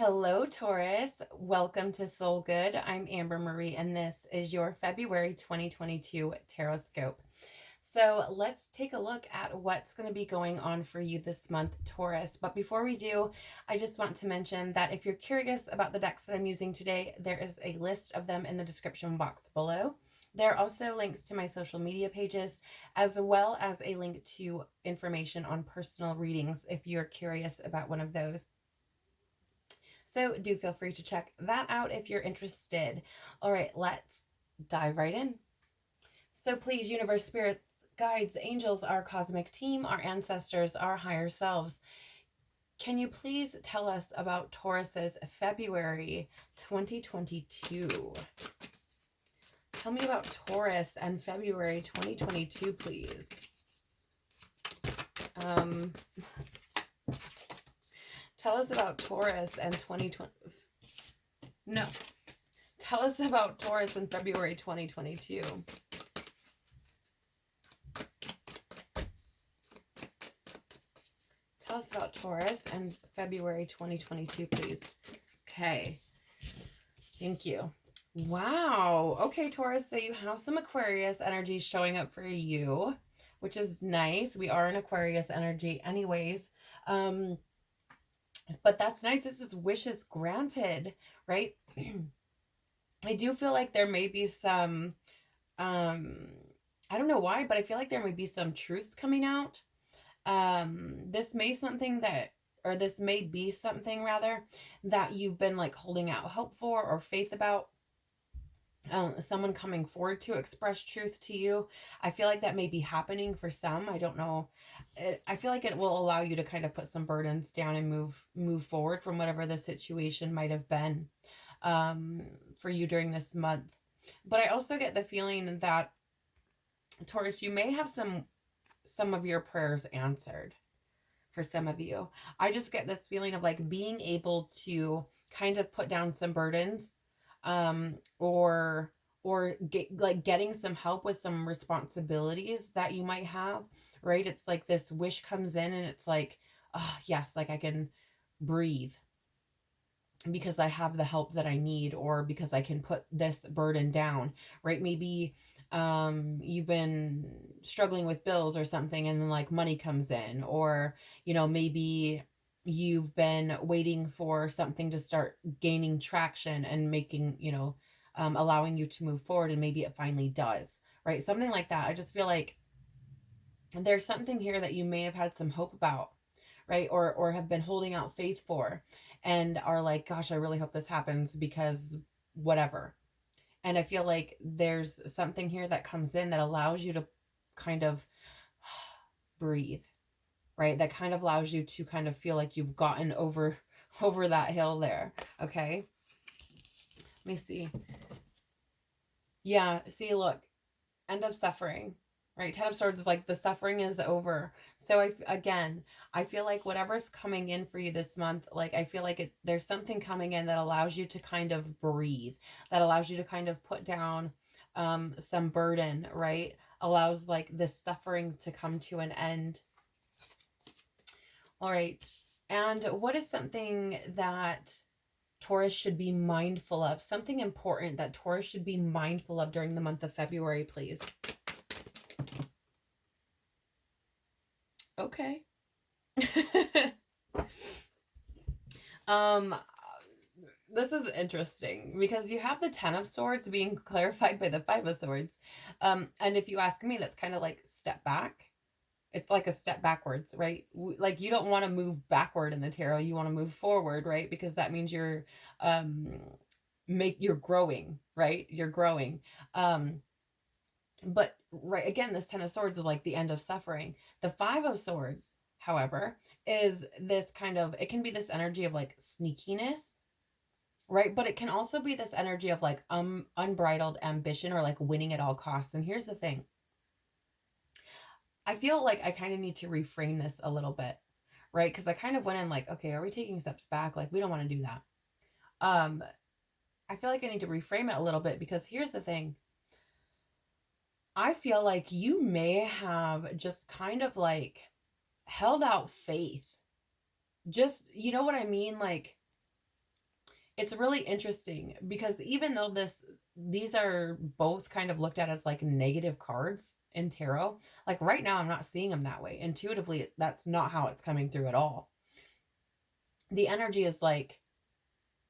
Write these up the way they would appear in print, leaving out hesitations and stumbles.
Hello, Taurus. Welcome to Soul Good. I'm Amber Marie, and this is your February 2022 Tarotscope. So let's take a look at what's going to be going on for you this month, Taurus. But before we do, I just want to mention that if you're curious about the decks that I'm using today, there is a list of them in the description box below. There are also links to my social media pages, as well as a link to information on personal readings if you're curious about one of those. So do feel free to check that out if you're interested. All right, let's dive right in. So please, universe, spirits, guides, angels, our cosmic team, our ancestors, our higher selves, can you please tell us about Taurus's February 2022? Tell me about Taurus and February 2022, please. Tell us about Taurus and 2020. No. Tell us about Taurus in February 2022. Tell us about Taurus and February 2022, please. Okay. Thank you. Wow. Okay, Taurus, so you have some Aquarius energy showing up for you, which is nice. We are in Aquarius energy anyways. But that's nice. This is wishes granted, right? I do feel like there may be some, I don't know why, but I feel like there may be some truths coming out. This may be something that you've been like holding out hope for or faith about. Someone coming forward to express truth to you. I feel like that may be happening for some. I don't know. I feel like it will allow you to kind of put some burdens down and move forward from whatever the situation might have been for you during this month. But I also get the feeling that, Taurus, you may have some of your prayers answered for some of you. I just get this feeling of like being able to kind of put down some burdens, or getting some help with some responsibilities that you might have, right? It's like this wish comes in and it's like, oh yes, like I can breathe because I have the help that I need, or because I can put this burden down, right? Maybe you've been struggling with bills or something, and then like money comes in, or maybe you've been waiting for something to start gaining traction and making, allowing you to move forward, and maybe it finally does, right? Something like that. I just feel like there's something here that you may have had some hope about, right? Or have been holding out faith for, and are like, gosh, I really hope this happens because whatever. And I feel like there's something here that comes in that allows you to kind of breathe, right? That kind of allows you to kind of feel like you've gotten over that hill there. Okay. Let me see. Yeah. See, look, end of suffering, right? Ten of Swords is like the suffering is over. So I feel like whatever's coming in for you this month, like I feel like there's something coming in that allows you to kind of breathe, that allows you to kind of put down some burden, right? Allows like this suffering to come to an end. All right. And what is something that Taurus should be mindful of? Something important that Taurus should be mindful of during the month of February, please. Okay. This is interesting because you have the Ten of Swords being clarified by the Five of Swords. And if you ask me, that's kind of like step back. It's like a step backwards, right? Like you don't want to move backward in the tarot. You want to move forward, right? Because that means you're growing, right? You're growing. But right, again, this Ten of Swords is like the end of suffering. The Five of Swords, however, is this kind of, it can be this energy of like sneakiness, right? But it can also be this energy of like unbridled ambition, or like winning at all costs. And here's the thing. I feel like I kind of need to reframe this a little bit, right? Because I kind of went in like, okay, are we taking steps back? Like, we don't want to do that. I feel like I need to reframe it a little bit, because here's the thing. I feel like you may have just kind of like held out faith. Just, you know what I mean? Like, it's really interesting because even though these are both kind of looked at as like negative cards in tarot, like right now I'm not seeing them that way. Intuitively, that's not how it's coming through at all. The energy is like,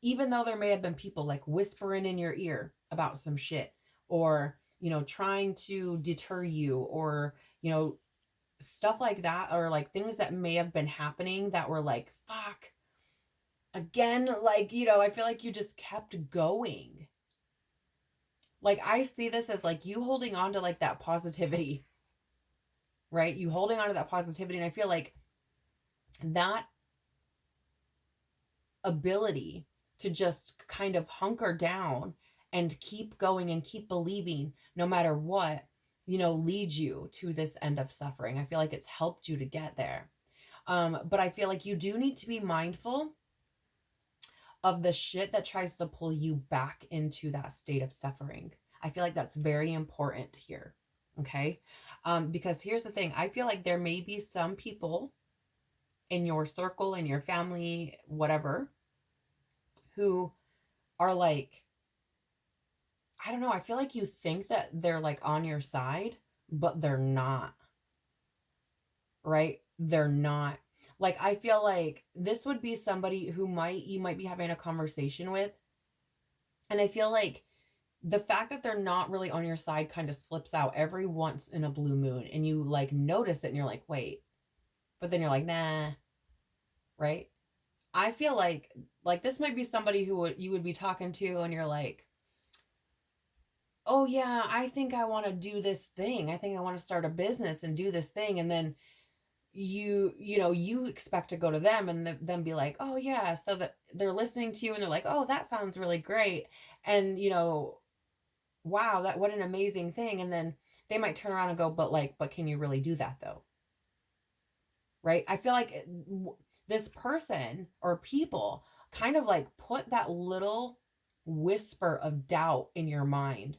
even though there may have been people like whispering in your ear about some shit, or trying to deter you, or stuff like that, or like things that may have been happening that were like, fuck, again, like, I feel like you just kept going. Like, I see this as like you holding on to like that positivity, right? You holding on to that positivity. And I feel like that ability to just kind of hunker down and keep going and keep believing no matter what, leads you to this end of suffering. I feel like it's helped you to get there. But I feel like you do need to be mindful of the shit that tries to pull you back into that state of suffering. I feel like that's very important here. Okay. Because here's the thing. I feel like there may be some people in your circle, in your family, whatever, who are like, I don't know, I feel like you think that they're like on your side, but they're not. Right? They're not. Like, I feel like this would be somebody who you might be having a conversation with. And I feel like the fact that they're not really on your side kind of slips out every once in a blue moon, and you like notice it and you're like, wait, but then you're like, nah, right? I feel like this might be somebody who you would be talking to, and you're like, oh yeah, I think I want to do this thing. I think I want to start a business and do this thing. And then you expect to go to them and them be like, oh yeah, so that they're listening to you and they're like, oh, that sounds really great. And wow, that what an amazing thing. And then they might turn around and go, but can you really do that though? Right? I feel like this person or people kind of like put that little whisper of doubt in your mind,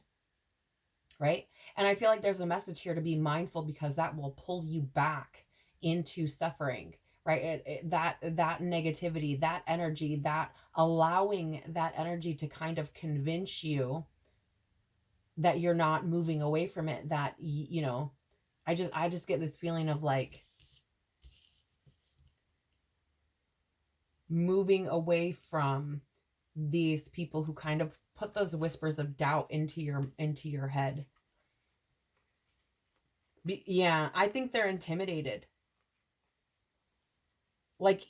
right? And I feel like there's a message here to be mindful, because that will pull you back into suffering, right? That negativity, that energy, that allowing that energy to kind of convince you that you're not moving away from it, that I just get this feeling of like moving away from these people who kind of put those whispers of doubt into your head. Yeah, I think they're intimidated. Like,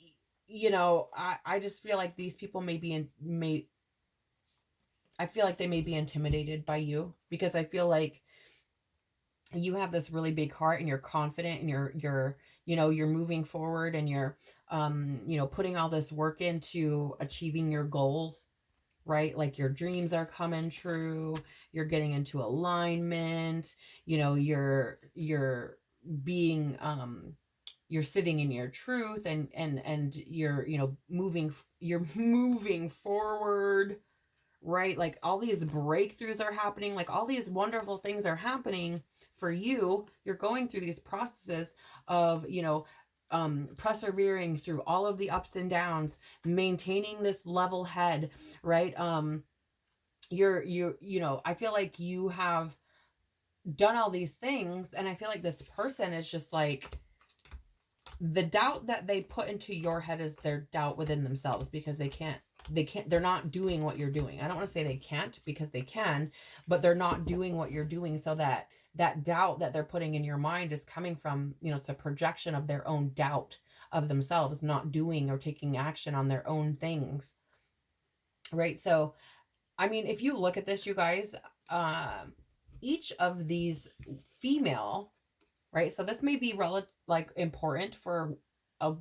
I just feel like these people I feel like they may be intimidated by you, because I feel like you have this really big heart and you're confident and you're moving forward, and you're putting all this work into achieving your goals, right? Like your dreams are coming true, you're getting into alignment, you're being you're sitting in your truth, and you're moving forward, right? Like all these breakthroughs are happening, like all these wonderful things are happening for you. You're going through these processes of persevering through all of the ups and downs, maintaining this level head, right? I feel like you have done all these things, and I feel like this person is just like, the doubt that they put into your head is their doubt within themselves, because they're not doing what you're doing. I don't want to say they can't, because they can, but they're not doing what you're doing. So that doubt that they're putting in your mind is coming from, it's a projection of their own doubt of themselves, not doing or taking action on their own things. Right? So, I mean, if you look at this, you guys, each of these female, right? So this may be like important for a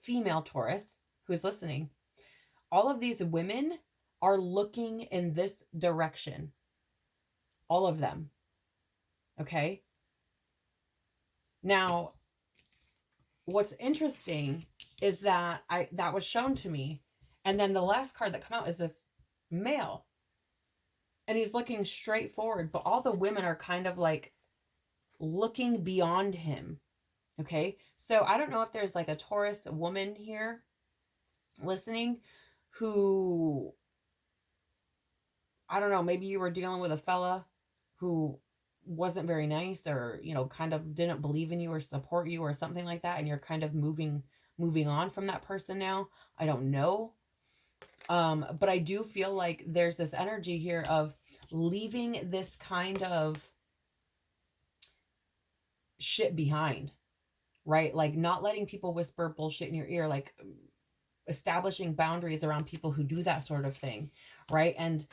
female Taurus who's listening. All of these women are looking in this direction. All of them. Okay? Now, what's interesting is that that was shown to me. And then the last card that come out is this male. And he's looking straight forward, but all the women are kind of like looking beyond him. Okay? So I don't know if there's like a Taurus woman here listening who I don't know, maybe you were dealing with a fella who wasn't very nice, or, kind of didn't believe in you or support you or something like that, and you're kind of moving on from that person now. I don't know. But I do feel like there's this energy here of leaving this kind of shit behind, right? Like not letting people whisper bullshit in your ear, like establishing boundaries around people who do that sort of thing, right? And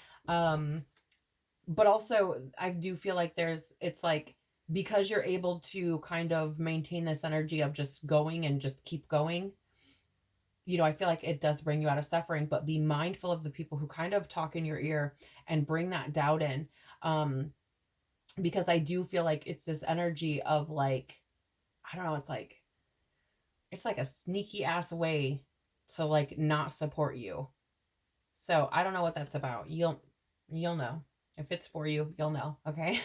but also I do feel like it's like, because you're able to kind of maintain this energy of just going and just keep going, I feel like it does bring you out of suffering. But be mindful of the people who kind of talk in your ear and bring that doubt in. Because I do feel like it's this energy of like, I don't know, it's like a sneaky ass way to like not support you. So I don't know what that's about. You'll know. If it's for you, you'll know. Okay.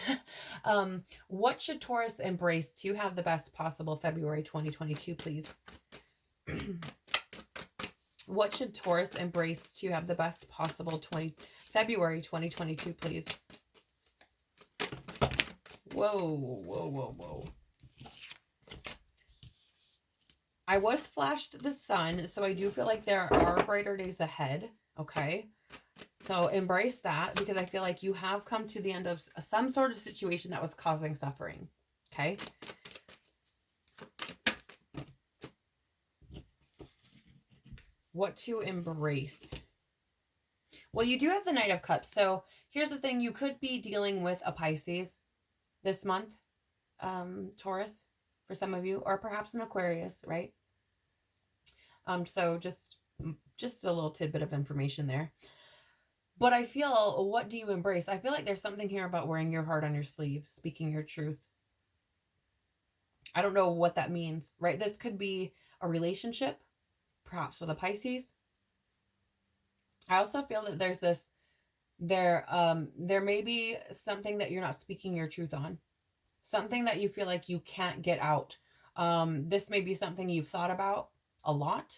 What should Taurus embrace to have the best possible February 2022, please? What should Taurus embrace to have the best possible February 2022, please? Whoa. I was flashed the sun, so I do feel like there are brighter days ahead. Okay. So embrace that, because I feel like you have come to the end of some sort of situation that was causing suffering. Okay. What to embrace? Well, you do have the Knight of Cups. So here's the thing. You could be dealing with a Pisces this month, Taurus, for some of you, or perhaps an Aquarius, right? So just a little tidbit of information there. But I feel, what do you embrace? I feel like there's something here about wearing your heart on your sleeve, speaking your truth. I don't know what that means, right? This could be a relationship, perhaps with a Pisces. I also feel that there's this, there may be something that you're not speaking your truth on, something that you feel like you can't get out. This may be something you've thought about a lot.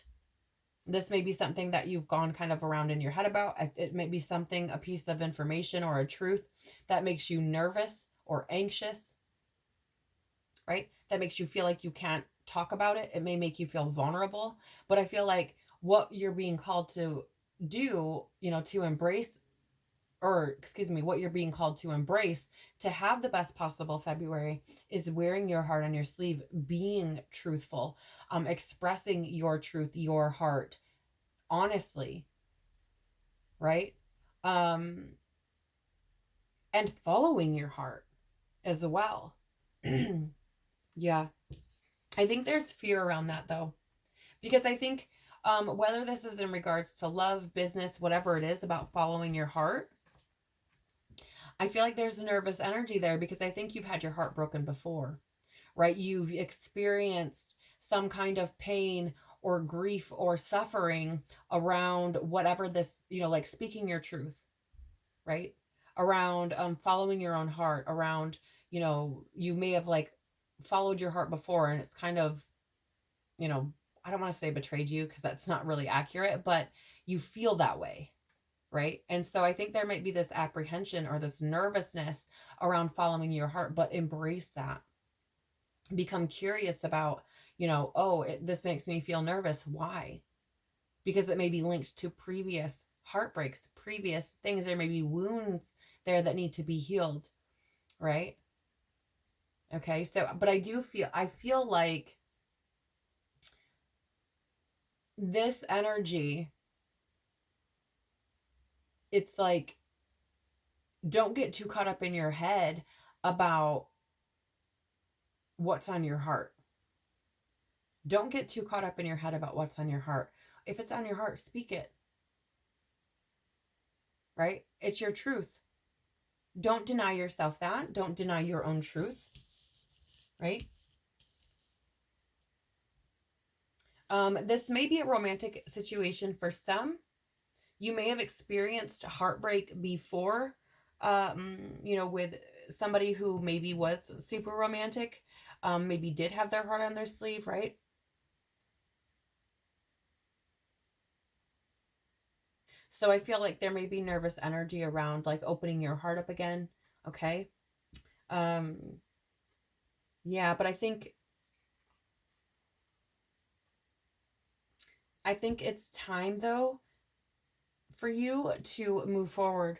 This may be something that you've gone kind of around in your head about. It may be something, a piece of information or a truth that makes you nervous or anxious, right? That makes you feel like you can't talk about it. It may make you feel vulnerable, but I feel like what you're being called to do, to embrace, or excuse me, what you're being called to embrace to have the best possible February is wearing your heart on your sleeve, being truthful, expressing your truth, your heart, honestly, right? And following your heart as well. Yeah. I think there's fear around that though, because I think whether this is in regards to love, business, whatever it is about following your heart, I feel like there's a nervous energy there, because I think you've had your heart broken before, right? You've experienced some kind of pain or grief or suffering around whatever this, like speaking your truth, right? Around following your own heart, around, you may have like followed your heart before, and it's kind of, I don't want to say betrayed you, because that's not really accurate, but you feel that way, right? And so I think there might be this apprehension or this nervousness around following your heart, but embrace that. Become curious about, this makes me feel nervous. Why? Because it may be linked to previous heartbreaks, previous things. There may be wounds there that need to be healed, right? Okay, so, but I feel like this energy, it's like, don't get too caught up in your head about what's on your heart. Don't get too caught up in your head about what's on your heart. If it's on your heart, speak it. Right? It's your truth. Don't deny yourself that. Don't deny your own truth. Right? This may be a romantic situation for some. You may have experienced heartbreak before, with somebody who maybe was super romantic, maybe did have their heart on their sleeve, right? So I feel like there may be nervous energy around like opening your heart up again. Okay. Um, yeah, but I think it's time though for you to move forward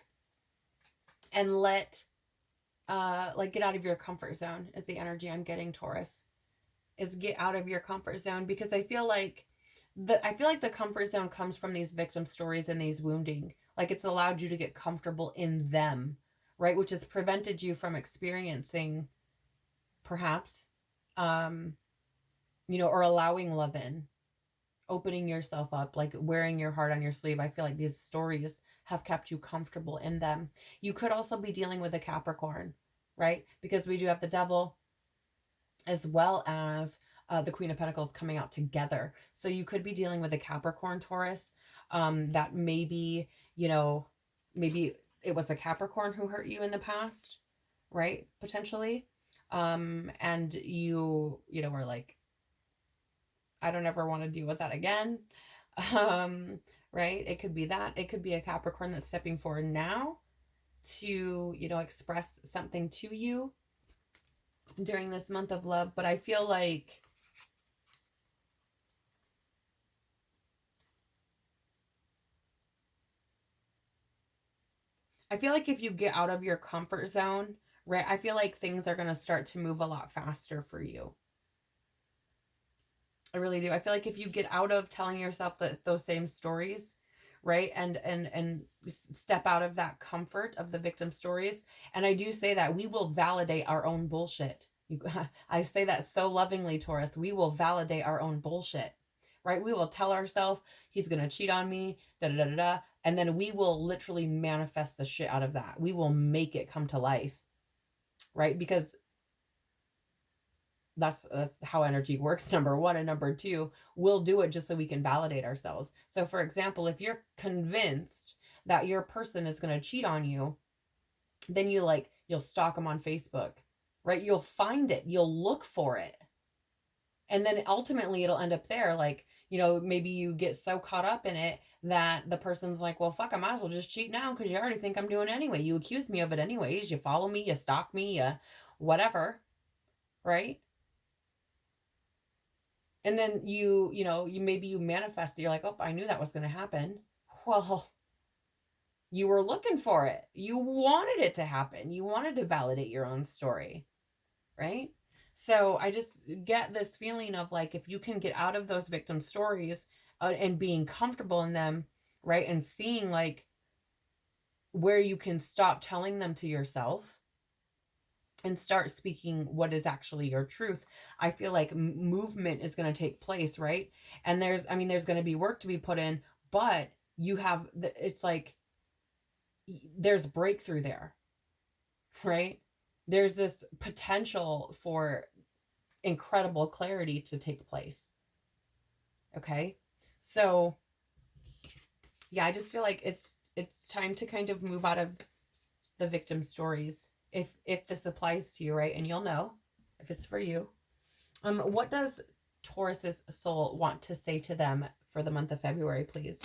and let like get out of your comfort zone is the energy I'm getting, Taurus. Is get out of your comfort zone, because I feel like the comfort zone comes from these victim stories and these wounding. Like it's allowed you to get comfortable in them, right? Which has prevented you from experiencing perhaps um or allowing love in, opening yourself up, like wearing your heart on your sleeve. I feel like these stories have kept you comfortable in them. You could also be dealing with a Capricorn, right? Because we do have the devil as well as the Queen of Pentacles coming out together. So you could be dealing with a Capricorn, Taurus, that maybe, maybe it was the Capricorn who hurt you in the past, right? Potentially. And were like, I don't ever want to deal with that again. Um, right? It could be that. It could be a Capricorn that's stepping forward now to, express something to you during this month of love. But I feel like if you get out of your comfort zone, right, I feel like things are going to start to move a lot faster for you. I really do. I feel like if you get out of telling yourself those same stories, right, and step out of that comfort of the victim stories, and I do say that we will validate our own bullshit. I say that so lovingly, Taurus. We will validate our own bullshit, right? We will tell ourselves he's gonna cheat on me, da da da da, and then we will literally manifest the shit out of that. We will make it come to life, right? Because that's how energy works, number one. And number two, we'll do it just so we can validate ourselves. So for example, if you're convinced that your person is going to cheat on you, then you'll stalk them on Facebook, right? You'll find it, you'll look for it, and then ultimately it'll end up there. Like, maybe you get so caught up in it that the person's like, well, fuck, I might as well just cheat now because you already think I'm doing it anyway. You accuse me of it anyways, you follow me, you stalk me, you whatever, right? And then you maybe you manifest it. You're like, oh, I knew that was going to happen. Well, you were looking for it. You wanted it to happen. You wanted to validate your own story, right? So I just get this feeling of like, if you can get out of those victim stories and being comfortable in them, right? And seeing like where you can stop telling them to yourself and start speaking what is actually your truth, I feel like movement is going to take place, right? And there's going to be work to be put in, but it's like there's breakthrough there, right? There's this potential for incredible clarity to take place. Okay? So, yeah, I just feel like it's time to kind of move out of the victim stories, if this applies to you, right? And you'll know if it's for you. What does Taurus's soul want to say to them for the month of February, please?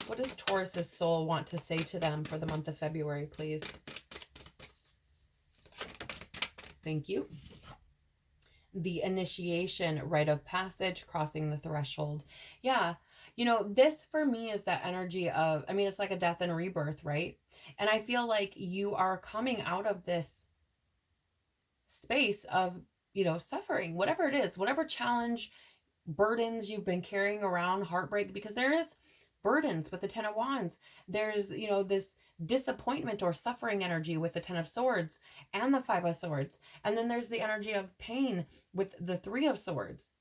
What does Taurus's soul want to say to them for the month of February, please? Thank you. The initiation, rite of passage, crossing the threshold. Yeah. This for me is that energy of, it's like a death and a rebirth, right? And I feel like you are coming out of this space of, suffering, whatever it is, whatever challenge, burdens you've been carrying around, heartbreak, because there is burdens with the Ten of Wands. There's, this disappointment or suffering energy with the Ten of Swords and the Five of Swords. And then there's the energy of pain with the Three of Swords,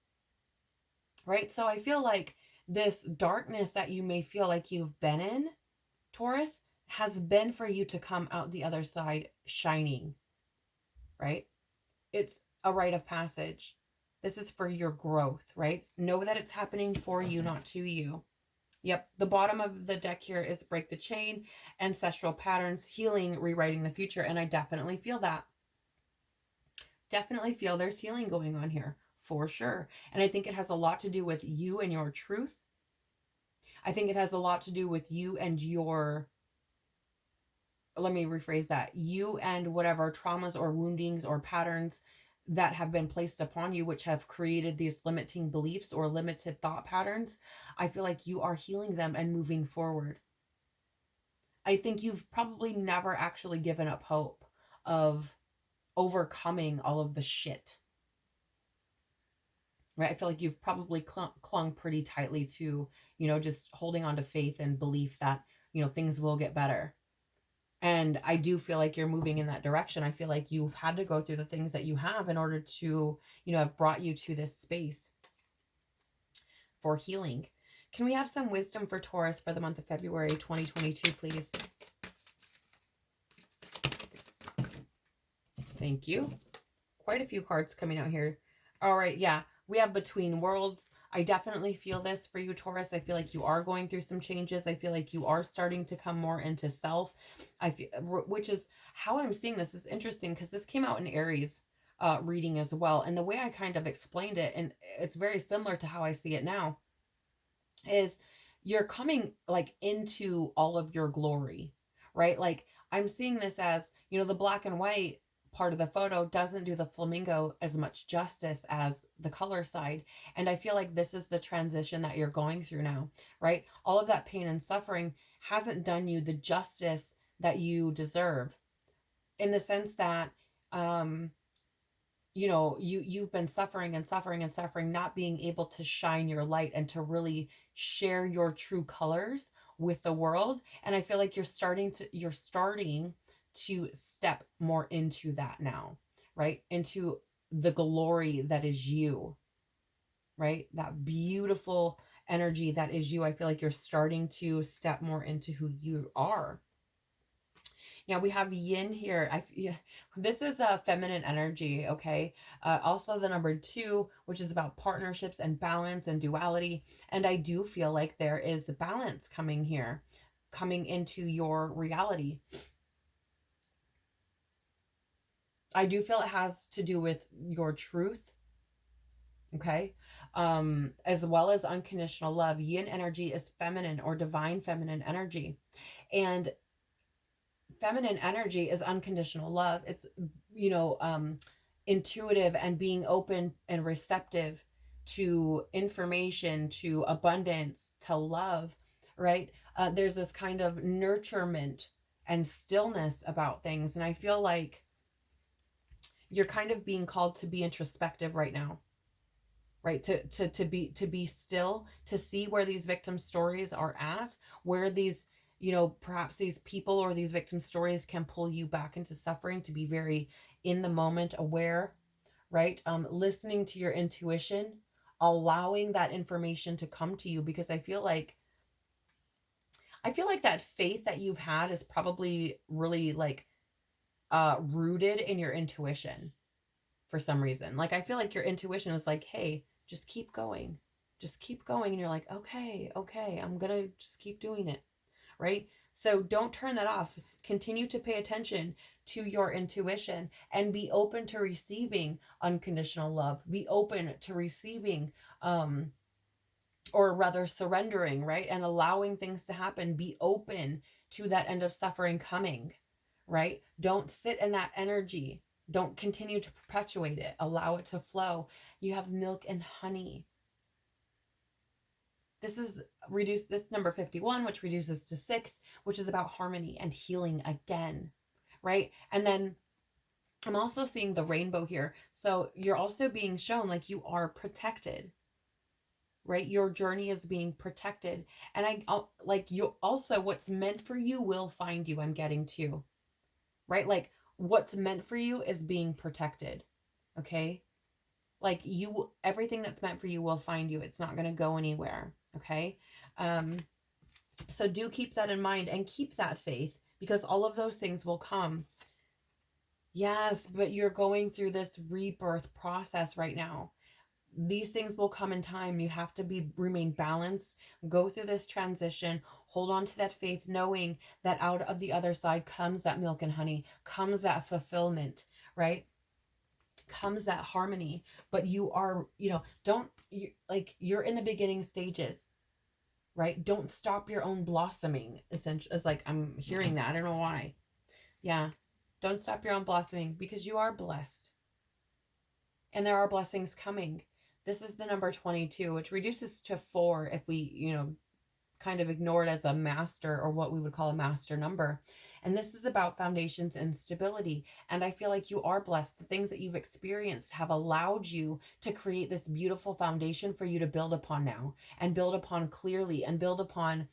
right? So I feel like this darkness that you may feel like you've been in, Taurus, has been for you to come out the other side shining, right? It's a rite of passage. This is for your growth, right? Know that it's happening for you, not to you. Yep, the bottom of the deck here is break the chain, ancestral patterns, healing, rewriting the future, and I definitely feel that. Definitely feel there's healing going on here for sure. And I think it has a lot to do with you and your truth. I think it has a lot to do with you and your, let me rephrase that, you and whatever traumas or woundings or patterns that have been placed upon you, which have created these limiting beliefs or limited thought patterns. I feel like you are healing them and moving forward. I think you've probably never actually given up hope of overcoming all of the shit, right? I feel like you've probably clung pretty tightly to, just holding on to faith and belief that, things will get better. And I do feel like you're moving in that direction. I feel like you've had to go through the things that you have in order to, have brought you to this space for healing. Can we have some wisdom for Taurus for the month of February 2022, please? Thank you. Quite a few cards coming out here. All right, yeah. We have Between Worlds. I definitely feel this for you, Taurus. I feel like you are going through some changes. I feel like you are starting to come more into self. I feel, which is how I'm seeing this is interesting because this came out in Aries reading as well. And the way I kind of explained it, and it's very similar to how I see it now, is you're coming like into all of your glory, right? Like I'm seeing this as, the black and white part of the photo doesn't do the flamingo as much justice as the color side. And I feel like this is the transition that you're going through now, right? All of that pain and suffering hasn't done you the justice that you deserve, in the sense that you've been suffering and suffering and suffering, not being able to shine your light and to really share your true colors with the world. And I feel like you're starting to step more into that now, right? Into the glory that is you, right? That beautiful energy that is you. I feel like you're starting to step more into who you are. Yeah, we have yin here. This is a feminine energy, okay? Also the number 2, which is about partnerships and balance and duality. And I do feel like there is balance coming here, coming into your reality. I do feel it has to do with your truth, okay? As well as unconditional love. Yin energy is feminine or divine feminine energy. And feminine energy is unconditional love. It's, intuitive and being open and receptive to information, to abundance, to love, right? There's this kind of nurturement and stillness about things. And I feel like you're kind of being called to be introspective right now, right? To be still, to see where these victim stories are at, where these, perhaps these people or these victim stories can pull you back into suffering, to be very in the moment, aware, right? Listening to your intuition, allowing that information to come to you, because I feel like that faith that you've had is probably really like rooted in your intuition for some reason. Like I feel like your intuition is like, hey, just keep going. Just keep going. And you're like, okay, I'm gonna just keep doing it. Right? So don't turn that off. Continue to pay attention to your intuition and be open to receiving unconditional love. Be open to receiving, or rather surrendering, right? And allowing things to happen. Be open to that end of suffering coming, right? Don't sit in that energy. Don't continue to perpetuate it. Allow it to flow. You have milk and honey. This is this number 51, which reduces to 6, which is about harmony and healing again, right? And then I'm also seeing the rainbow here. So you're also being shown like you are protected, right? Your journey is being protected. And like you also, what's meant for you will find you, I'm getting to, right? Like what's meant for you is being protected, okay? Like everything that's meant for you will find you. It's not going to go anywhere. Okay. So do keep that in mind and keep that faith, because all of those things will come. Yes, but you're going through this rebirth process right now. These things will come in time. You have to remain balanced, go through this transition, hold on to that faith, knowing that out of the other side comes that milk and honey, comes that fulfillment, right? comes that harmony. But you are, you're in the beginning stages, right? Don't stop your own blossoming. Essentially, it's like I'm hearing that. I don't know why. Yeah. Don't stop your own blossoming, because you are blessed. And there are blessings coming. This is the number 22, which reduces to 4 if we, kind of ignore it as a master, or what we would call a master number. And this is about foundations and stability. And I feel like you are blessed. The things that you've experienced have allowed you to create this beautiful foundation for you to build upon now, and build upon clearly, and build upon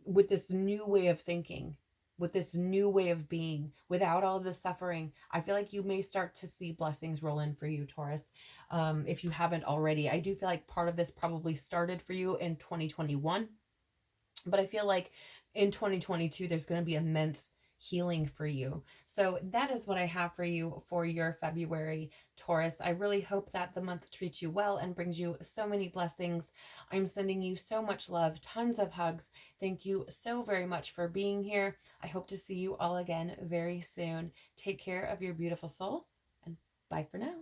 with this new way of thinking, with this new way of being, without all the suffering. I feel like you may start to see blessings roll in for you, Taurus, if you haven't already. I do feel like part of this probably started for you in 2021, but I feel like in 2022, there's going to be immense healing for you. So that is what I have for you for your February, Taurus. I really hope that the month treats you well and brings you so many blessings. I'm sending you so much love, tons of hugs. Thank you so very much for being here. I hope to see you all again very soon. Take care of your beautiful soul, and bye for now.